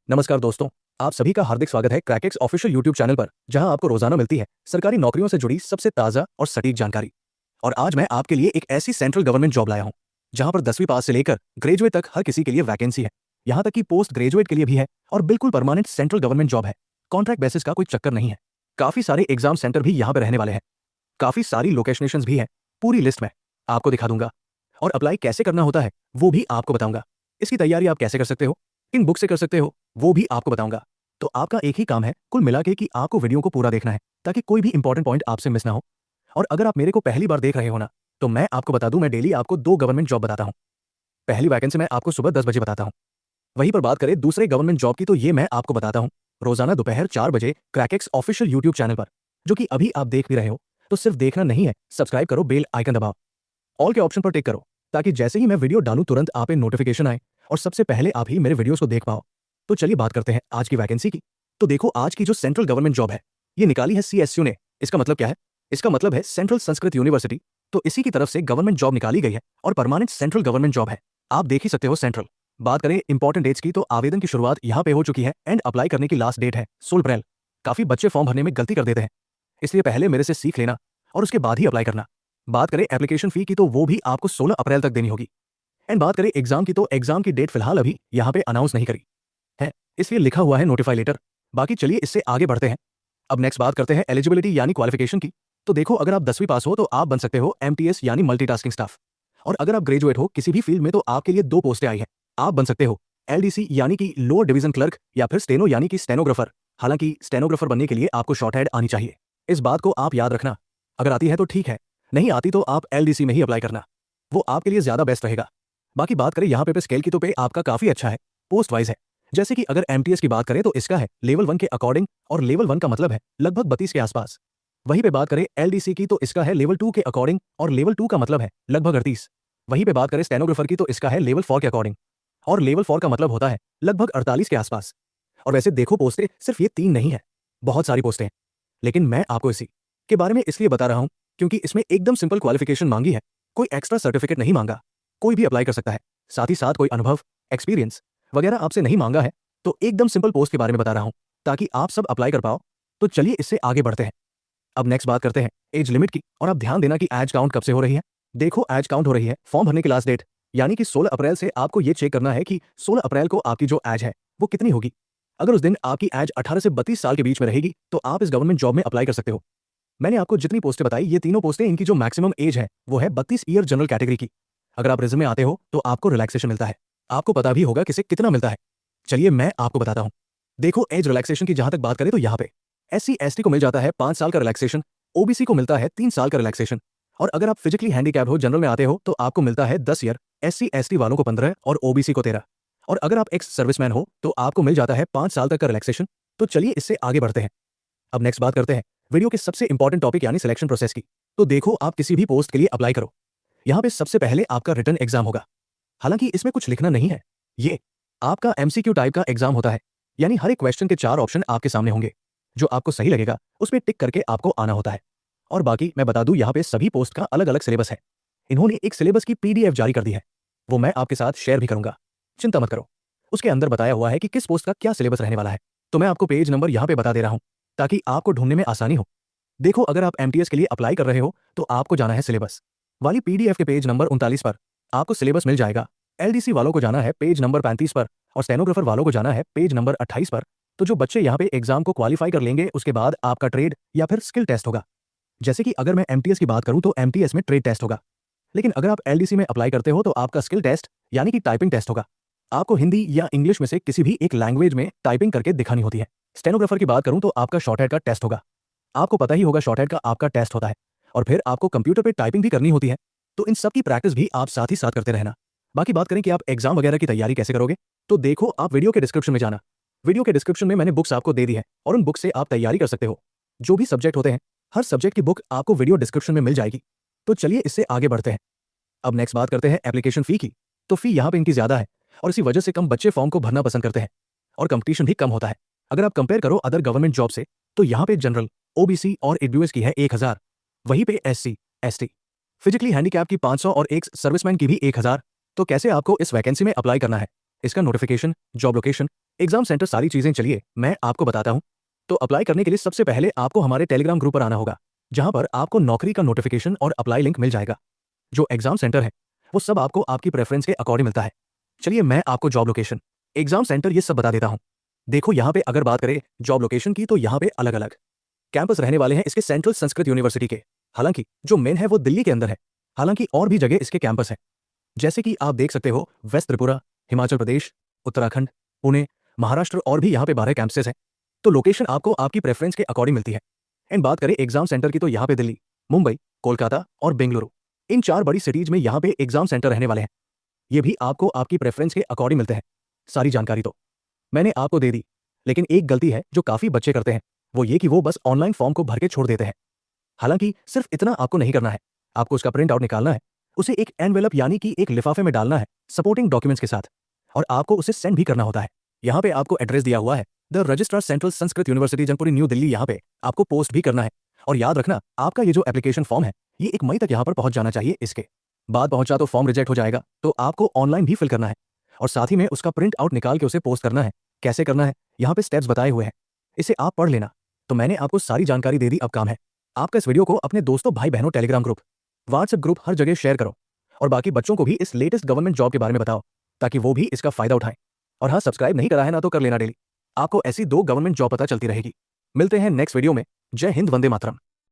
नमस्कार दोस्तों, आप सभी का हार्दिक स्वागत है क्रैकेक्स ऑफिशियल यूट्यूब चैनल पर, जहां आपको रोजाना मिलती है सरकारी नौकरियों से जुड़ी सबसे ताजा और सटीक जानकारी। और आज मैं आपके लिए एक ऐसी सेंट्रल गवर्नमेंट जॉब लाया हूं जहां पर 10वीं पास से लेकर ग्रेजुएट तक हर किसी के लिए वैकेंसी है। यहां तक कि पोस्ट ग्रेजुएट के लिए भी है और बिल्कुल परमानेंट सेंट्रल गवर्नमेंट जॉब है। कॉन्ट्रैक्ट बेसिस का कोई चक्कर नहीं है। काफी सारे एग्जाम सेंटर भी यहाँ पे रहने वाले हैं। काफी सारी लोकेशनेशंस भी हैं। पूरी लिस्ट में आपको दिखा दूंगा। और अप्लाई कैसे करना होता है वो भी आपको बताऊंगा। इसकी तैयारी आप कैसे कर सकते हो, किन बुक से कर सकते हो, वो भी आपको बताऊंगा। तो आपका एक ही काम है कुल मिला के कि आपको वीडियो को पूरा देखना है, ताकि कोई भी इंपॉर्टेंट पॉइंट आपसे मिस ना हो। और अगर आप मेरे को पहली बार देख रहे हो ना, तो मैं आपको बता दूं, मैं डेली आपको 2 गवर्नमेंट जॉब बताता हूं। पहली वैकेंसी मैं आपको सुबह 10 बजे बताता हूं। वहीं पर बात करें दूसरे गवर्नमेंट जॉब की, तो ये मैं आपको बताता हूं रोजाना दोपहर 4 बजे क्रैकेक्स ऑफिशियल यूट्यूब चैनल पर, जो कि अभी आप देख भी रहे हो। तो सिर्फ देखना नहीं है, सब्सक्राइब करो, बेल आइकन दबाओ, ऑल के ऑप्शन पर टिक करो, ताकि जैसे ही मैं वीडियो डालूं तुरंत आप पे नोटिफिकेशन आए और सबसे पहले आप ही मेरे वीडियोस को देख पाओ। तो चलिए बात करते हैं आज की वैकेंसी की। तो देखो, आज की जो सेंट्रल गवर्नमेंट जॉब है, ये निकाली है सीएसयू ने। इसका मतलब क्या है? इसका मतलब है सेंट्रल संस्कृत यूनिवर्सिटी। तो इसी की तरफ से गवर्नमेंट जॉब निकाली गई है और परमानेंट सेंट्रल गवर्नमेंट जॉब है। आप देख ही सकते हो सेंट्रल। बात करें इंपॉर्टेंट डेट्स की, तो आवेदन की शुरुआत यहाँ पे हो चुकी है एंड अप्लाई करने की लास्ट डेट है 16 अप्रैल। काफी बच्चे फॉर्म भरने में गलती कर देते हैं, इसलिए पहले मेरे से सीख लेना और उसके बाद ही अप्लाई करना। बात करें एप्लीकेशन फी की, तो वो भी आपको 16 अप्रैल तक देनी होगी। एंड बात करें एग्जाम की, तो एग्जाम की डेट फिलहाल अभी यहाँ पे अनाउंस नहीं करी है, इसलिए लिखा हुआ है नोटिफाई लेटर। बाकी चलिए इससे आगे बढ़ते हैं। अब नेक्स्ट बात करते हैं एलिजिबिलिटी यानी क्वालिफिकेशन की। तो देखो, अगर आप 10वीं पास हो तो आप बन सकते हो एमटीएस यानी मल्टीटास्किंग स्टाफ। और अगर आप ग्रेजुएट हो किसी भी फील्ड में, तो आपके लिए 2 पोस्टें आई हैं। आप बन सकते हो एलडीसी यानी कि लोअर डिवीजन क्लर्क, या फिर स्टेनो यानी कि स्टेनोग्राफर। हालांकि स्टेनोग्राफर बनने के लिए आपको शॉर्ट हैंड आनी चाहिए। इस बात को आप याद रखना। अगर आती है तो ठीक है, नहीं आती तो आप एलडीसी में ही अप्लाई करना, वो आपके लिए ज्यादा बेस्ट रहेगा। बाकी बात करें यहाँ पे स्केल की, तो पे आपका काफी अच्छा है, पोस्ट वाइज है। जैसे कि अगर एमटीएस की बात करें तो इसका है लेवल 1 के अकॉर्डिंग, और लेवल 1 का मतलब है लगभग 32 के आसपास। वहीं पे बात करें एलडीसी की, तो इसका है लेवल 2 के अकॉर्डिंग, और लेवल 2 का मतलब है लगभग 38। वहीं पे बात करें स्टेनोग्राफर की, तो इसका है लेवल 4 के अकॉर्डिंग, और लेवल 4 का मतलब होता है लगभग 48 के आसपास। और वैसे देखो, पोस्टें सिर्फ ये 3 नहीं है, बहुत सारी पोस्टें हैं। लेकिन मैं आपको इसी के बारे में इसलिए बता रहा हूं क्योंकि इसमें एकदम सिंपल क्वालिफिकेशन मांगी है, कोई एक्स्ट्रा सर्टिफिकेट नहीं मांगा। कोई भी अप्लाई कर सकता है। साथ ही साथ कोई अनुभव, एक्सपीरियंस वगैरह आपसे नहीं मांगा है। तो एकदम सिंपल पोस्ट के बारे में बता रहा हूं ताकि आप सब अप्लाई कर पाओ। तो चलिए इससे आगे बढ़ते हैं। अब नेक्स्ट बात करते हैं एज लिमिट की। और आप ध्यान देना कि एज काउंट कब से हो रही है। देखो, एज काउंट हो रही है फॉर्म भरने की लास्ट डेट यानी कि 16 अप्रैल से। आपको ये चेक करना है कि 16 अप्रैल को आपकी जो एज है वो कितनी होगी। अगर उस दिन आपकी एज 18 से 32 साल के बीच में रहेगी, तो आप इस गवर्नमेंट जॉब में अप्लाई कर सकते हो। मैंने आपको जितनी पोस्टें बताई, ये तीनों पोस्टें, इनकी जो मैक्सिमम एज है वो है 32 ईयर जनरल कैटेगरी की। अगर आप रिज्यूम में आते हो तो आपको रिलैक्सेशन मिलता है। आपको पता भी होगा किसे कितना मिलता है। चलिए मैं आपको बताता हूं। देखो, एज रिलैक्सेशन की जहां तक बात करें तो यहाँ पे एससी एसटी को मिल जाता है 5 साल का रिलैक्सेशन, ओबीसी को मिलता है 3 साल का रिलैक्सेशन, और अगर आप फिजिकली हैंडीकैप हो, जनरल में आते हो, तो आपको मिलता है 10 ईयर, एससी एसटी वालों को 15 और ओबीसी को 13। और अगर आप एक्स सर्विसमैन हो तो आपको मिल जाता है 5 साल तक का रिलैक्सेशन। तो चलिए इससे आगे बढ़ते हैं। अब नेक्स्ट बात करते हैं वीडियो के सबसे इंपॉर्टेंट टॉपिक यानी सिलेक्शन प्रोसेस की। तो देखो, आप किसी भी पोस्ट के लिए अप्लाई करो, यहाँ पे सबसे पहले आपका रिटन एग्जाम होगा। हालांकि इसमें कुछ लिखना नहीं है, ये आपका एमसीक्यू टाइप का एग्जाम होता है। यानी हर एक क्वेश्चन के 4 ऑप्शन आपके सामने होंगे, जो आपको सही लगेगा उसमें टिक करके आपको आना होता है। और बाकी मैं बता दूं, यहाँ पे सभी पोस्ट का अलग अलग सिलेबस है। इन्होंने एक सिलेबस की पीडीएफ जारी कर दी है, वो मैं आपके साथ शेयर भी करूंगा, चिंता मत करो। उसके अंदर बताया हुआ है कि किस पोस्ट का क्या सिलेबस रहने वाला है। तो मैं आपको पेज नंबर यहाँ पे बता दे रहा हूँ ताकि आपको ढूंढने में आसानी हो। देखो, अगर आप एमटीएस के लिए अप्लाई कर रहे हो तो आपको जाना है सिलेबस वाली पीडीएफ के पेज नंबर 39 पर, आपको सिलेबस मिल जाएगा। एलडीसी वालों को जाना है पेज नंबर 35 पर, और स्टेनोग्राफर वालों को जाना है पेज नंबर 28 पर। तो जो बच्चे यहाँ पे एग्जाम को क्वालिफाई कर लेंगे, उसके बाद आपका ट्रेड या फिर स्किल टेस्ट होगा। जैसे कि अगर मैं एमटीएस की बात करूं तो एमटीएस में ट्रेड टेस्ट होगा, लेकिन अगर आप एलडीसी में अप्लाई करते हो तो आपका स्किल टेस्ट यानी कि टाइपिंग टेस्ट होगा। आपको हिंदी या इंग्लिश में से किसी भी एक लैंग्वेज में टाइपिंग करके दिखानी होती है। स्टेनोग्राफर की बात करूं तो आपका शॉर्टहैंड का टेस्ट होगा। आपको पता ही होगा शॉर्टहैंड का आपका टेस्ट होता है, और फिर आपको कंप्यूटर पे टाइपिंग भी करनी होती है। तो इन सब की प्रैक्टिस भी आप साथ ही साथ करते रहना। बाकी बात करें कि आप एग्जाम वगैरह की तैयारी कैसे करोगे, तो देखो, आप वीडियो के डिस्क्रिप्शन में जाना। वीडियो के डिस्क्रिप्शन में मैंने बुक्स आपको दे दी है, और उन बुक से आप तैयारी कर सकते हो। जो भी सब्जेक्ट होते हैं, हर सब्जेक्ट की बुक आपको वीडियो डिस्क्रिप्शन में मिल जाएगी। तो चलिए इससे आगे बढ़ते हैं। अब नेक्स्ट बात करते हैं एप्लीकेशन फी की। तो फी यहाँ पे इनकी ज्यादा है, और इसी वजह से कम बच्चे फॉर्म को भरना पसंद करते हैं, और कंपटीशन भी कम होता है। अगर आप कंपेयर करो अदर गवर्नमेंट जॉब से, तो यहाँ पे जनरल, ओबीसी और ईडब्ल्यूएस की है 1000, वहीं पे एससी एसटी, फिजिकली हैंडीकैप की 500 और एक सर्विसमैन की भी 1000। तो कैसे आपको इस वैकेंसी में अप्लाई करना है, इसका notification, job location, exam centre, सारी चीजें चलिए मैं आपको बताता हूं। तो अप्लाई करने के लिए सबसे पहले आपको हमारे टेलीग्राम ग्रुप पर आना होगा, जहां पर आपको नौकरी का नोटिफिकेशन और अप्लाई लिंक मिल जाएगा। जो एग्जाम सेंटर है वो सब आपको आपकी प्रेफरेंस के अकॉर्डिंग मिलता है। चलिए मैं आपको जॉब लोकेशन, एग्जाम सेंटर ये सब बता देता हूं। देखो यहाँ पे अगर बात करें जॉब लोकेशन की तो यहाँ पे अलग अलग कैंपस रहने वाले हैं इसके सेंट्रल संस्कृत यूनिवर्सिटी के। हालांकि जो मेन है वो दिल्ली के अंदर है, हालांकि और भी जगह इसके कैंपस हैं। जैसे कि आप देख सकते हो वेस्ट त्रिपुरा, हिमाचल प्रदेश, उत्तराखंड, पुणे, महाराष्ट्र और भी यहाँ पे 12 कैंपसेस हैं। तो लोकेशन आपको आपकी प्रेफरेंस के अकॉर्डिंग मिलती है। एंड बात करें एग्जाम सेंटर की तो यहाँ पे दिल्ली, मुंबई, कोलकाता और बेंगलुरु, इन 4 बड़ी सिटीज में यहाँ पे एग्जाम सेंटर रहने वाले हैं। ये भी आपको आपकी प्रेफरेंस के अकॉर्डिंग मिलते हैं। सारी जानकारी तो मैंने आपको दे दी, लेकिन एक गलती है जो काफी बच्चे करते हैं, वो ये कि वो बस ऑनलाइन फॉर्म को भर के छोड़ देते हैं। हालांकि सिर्फ इतना आपको नहीं करना है, आपको उसका प्रिंट आउट निकालना है, उसे एक एनवेलप यानी कि एक लिफाफे में डालना है सपोर्टिंग डॉक्यूमेंट्स के साथ, और आपको उसे सेंड भी करना होता है। यहाँ पे आपको एड्रेस दिया हुआ है, the registrar central Sanskrit university Janakpuri new Delhi. यहाँ पे आपको पोस्ट भी करना है। और याद रखना आपका ये जो एप्लीकेशन फॉर्म है ये 1 मई तक यहाँ पर पहुंच जाना चाहिए। इसके बाद पहुंचा तो फॉर्म रिजेक्ट हो जाएगा, तो आपको ऑनलाइन भी फिल करना है और साथ ही में उसका प्रिंट आउट निकाल के उसे पोस्ट करना है। कैसे करना है यहाँ पे स्टेप्स बताए हुए हैं, इसे आप पढ़ लेना। तो मैंने आपको सारी जानकारी दे दी, अब काम है आपका इस वीडियो को अपने दोस्तों, भाई बहनों, टेलीग्राम ग्रुप, व्हाट्सएप ग्रुप, हर जगह शेयर करो और बाकी बच्चों को भी इस लेटेस्ट गवर्नमेंट जॉब के बारे में बताओ, ताकि वो भी इसका फायदा उठाएं। और हाँ, सब्सक्राइब नहीं करा है ना तो कर लेना, डेली आपको ऐसी 2 गवर्नमेंट जॉब पता चलती रहेगी। मिलते हैं नेक्स्ट वीडियो में। जय हिंद, वंदे मातरम।